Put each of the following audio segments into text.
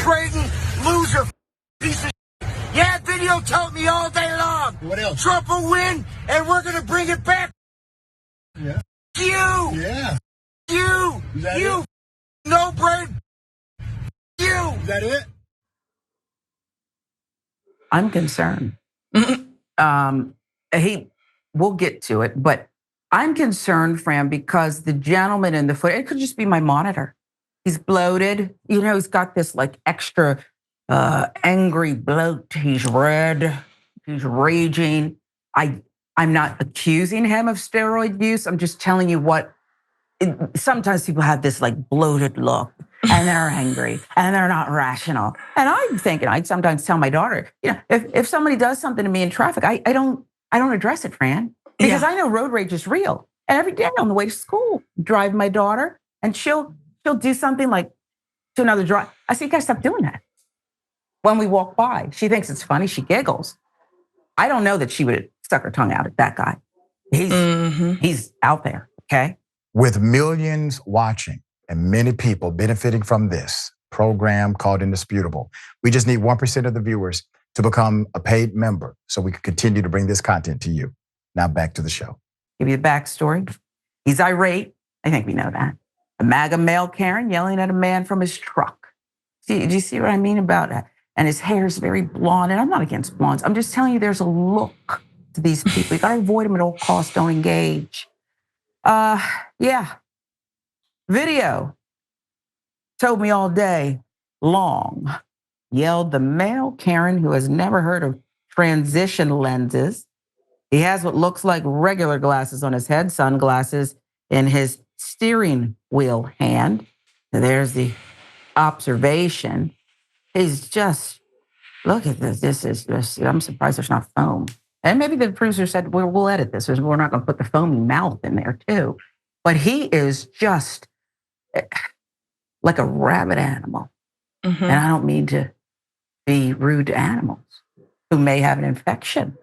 trading loser piece of shit. Yeah, video told me all day long. What else? Trump will win, and we're gonna bring it back. Yeah. You. Yeah. You. Is that You. it? No brain. You. Is that it? I'm concerned. We'll get to it, but I'm concerned, Fran, because the gentleman in the foot, it could just be my monitor. He's bloated. You know, he's got this like extra angry bloat. He's red. He's raging. I'm not accusing him of steroid use. I'm just telling you sometimes people have this like bloated look and they're angry and they're not rational. And I'm thinking, I sometimes tell my daughter, you know, if somebody does something to me in traffic, I don't address it, Fran, because I know road rage is real. And every day on the way to school, drive my daughter and she'll do something like to another drive. I say, you guys stop doing that. When we walk by, she thinks it's funny. She giggles. I don't know that she would have stuck her tongue out at that guy. He's out there, okay? With millions watching and many people benefiting from this program called Indisputable, we just need 1% of the viewers to become a paid member so we can continue to bring this content to you. Now back to the show. Give you the backstory. He's irate. I think we know that. A MAGA male Karen yelling at a man from his truck. Do you see what I mean about that? And his hair is very blonde. And I'm not against blondes. I'm just telling you there's a look to these people. You got to avoid them at all costs. Don't engage. Yeah. Video told me all day long, yelled the male Karen who has never heard of transition lenses. He has what looks like regular glasses on his head, sunglasses in his steering wheel hand. And there's the observation. He's just, look at this. This is just, I'm surprised there's not foam. And maybe the producer said, we'll edit this. We're not going to put the foamy mouth in there too. But he is just like a rabid animal. And I don't mean to be rude to animals who may have an infection.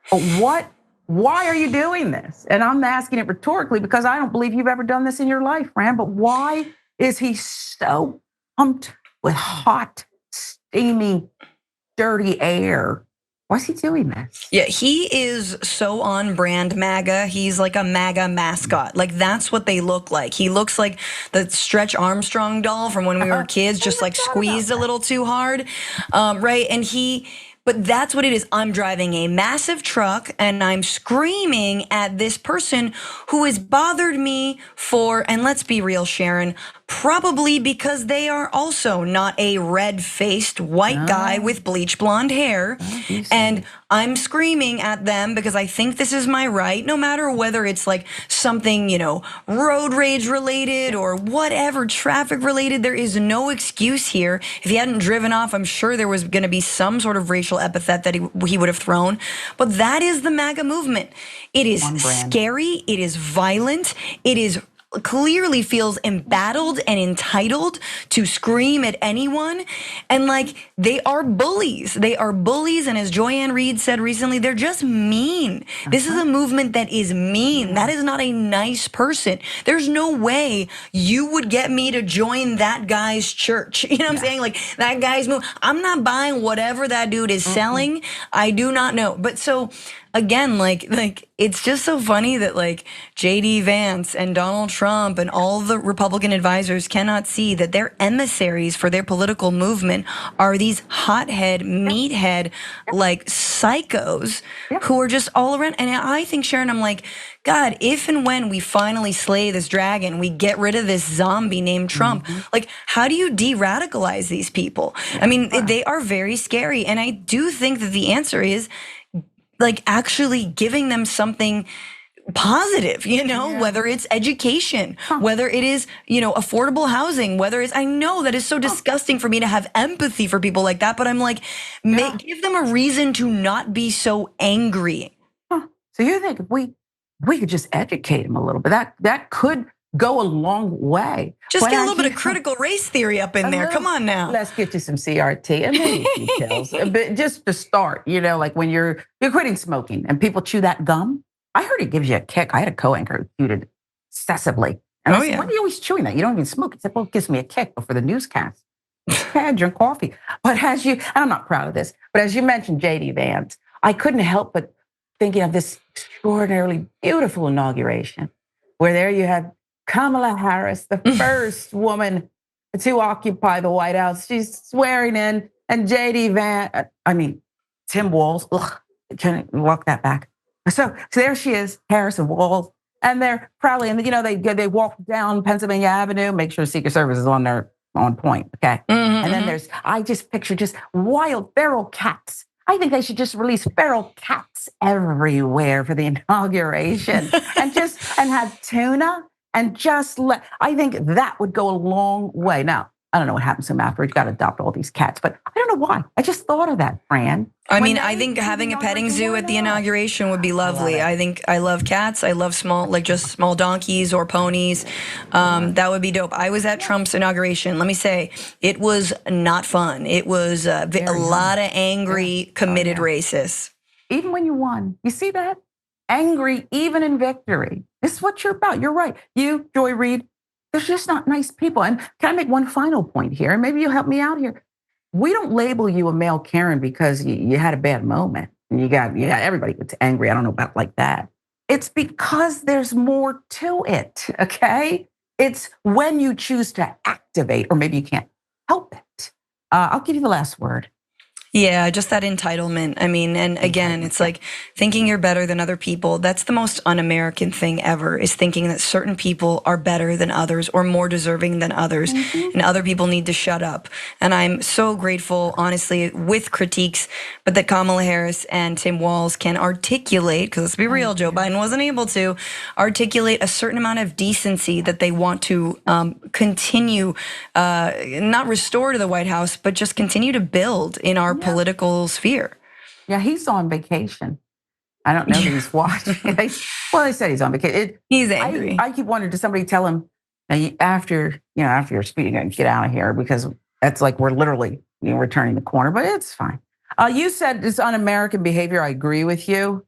But why are you doing this? And I'm asking it rhetorically because I don't believe you've ever done this in your life, Fran. But why is he so pumped with hot, steamy, dirty air? Why is he doing this? Yeah, he is so on brand MAGA. He's like a MAGA mascot. Like, that's what they look like. He looks like the Stretch Armstrong doll from when we were kids, just like squeezed a little too hard, right? But that's what it is. I'm driving a massive truck and I'm screaming at this person who has bothered me for, and let's be real, Sharon, probably because they are also not a red-faced white guy with bleach blonde hair. And I'm screaming at them because I think this is my right, no matter whether it's like something, you know, road rage related or whatever, traffic related. There is no excuse here. If he hadn't driven off, I'm sure there was gonna be some sort of racial epithet that he would have thrown. But that is the MAGA movement. It is scary, it is violent, it is clearly feels embattled and entitled to scream at anyone. And like, they are bullies. They are bullies. And as Joyanne Reed said recently, they're just mean. This is a movement that is mean. That is not a nice person. There's no way you would get me to join that guy's church. You know what I'm saying? Like, that guy's move. I'm not buying whatever that dude is selling. I do not know. But so, again, like it's just so funny that like JD Vance and Donald Trump and all the Republican advisors cannot see that their emissaries for their political movement are these hothead, meathead, like psychos who are just all around. And I think, Sharon, I'm like, God, if and when we finally slay this dragon, we get rid of this zombie named Trump, like, how do you de-radicalize these people? I mean, they are very scary. And I do think that the answer is, like, actually giving them something positive, you know, whether it's education, whether it is, you know, affordable housing, whether it's, I know that is so disgusting for me to have empathy for people like that, but I'm like, give them a reason to not be so angry. So you think if we could just educate them a little bit, that could go a long way. Just get a little bit of critical race theory up in there. Come on now. Let's get you some CRT and maybe details. But just to start, you know, like when you're quitting smoking and people chew that gum. I heard it gives you a kick. I had a co-anchor who chewed it excessively. And I said, why are you always chewing that? You don't even smoke. He said, well, it gives me a kick before the newscast. Okay, I drink coffee. But and I'm not proud of this, but as you mentioned, JD Vance, I couldn't help but thinking of this extraordinarily beautiful inauguration, where there you had Kamala Harris, the first woman to occupy the White House. She's swearing in, and JD Vance, Tim Walz, can you walk that back? So there she is, Harris and Walz, and they're proudly, and they walk down Pennsylvania Avenue, make sure the Secret Service is on point, okay? And then I just picture just wild feral cats. I think they should just release feral cats everywhere for the inauguration and have tuna and I think that would go a long way. Now, I don't know what happens to him after he's got to adopt all these cats, but I don't know why. I just thought of that, Fran. I think having a petting zoo at the inauguration would be lovely. I love cats. I love small donkeys or ponies. That would be dope. I was at Trump's inauguration. Let me say, it was not fun. It was a lot of angry, committed racists. Even when you won, you see that? Angry, even in victory. This is what you're about. You're right. You, Joy Reid, they're just not nice people. And can I make one final point here? And maybe you'll help me out here. We don't label you a male Karen because you had a bad moment. And you got everybody gets angry. I don't know about like that. It's because there's more to it, okay? It's when you choose to activate, or maybe you can't help it. I'll give you the last word. Yeah, just that entitlement. And again, it's like thinking you're better than other people. That's the most un-American thing ever, is thinking that certain people are better than others or more deserving than others, and other people need to shut up. And I'm so grateful, honestly, with critiques, but that Kamala Harris and Tim Walz can articulate, because let's be real, Joe Biden wasn't able to articulate a certain amount of decency that they want to continue, not restore to the White House, but just continue to build in our political sphere. Yeah, he's on vacation. I don't know that he's watching. They said he's on vacation. He's angry. I keep wondering, does somebody tell him after your speech, get out of here, because that's like we're literally we're turning the corner. But it's fine. You said it's un-American behavior. I agree with you.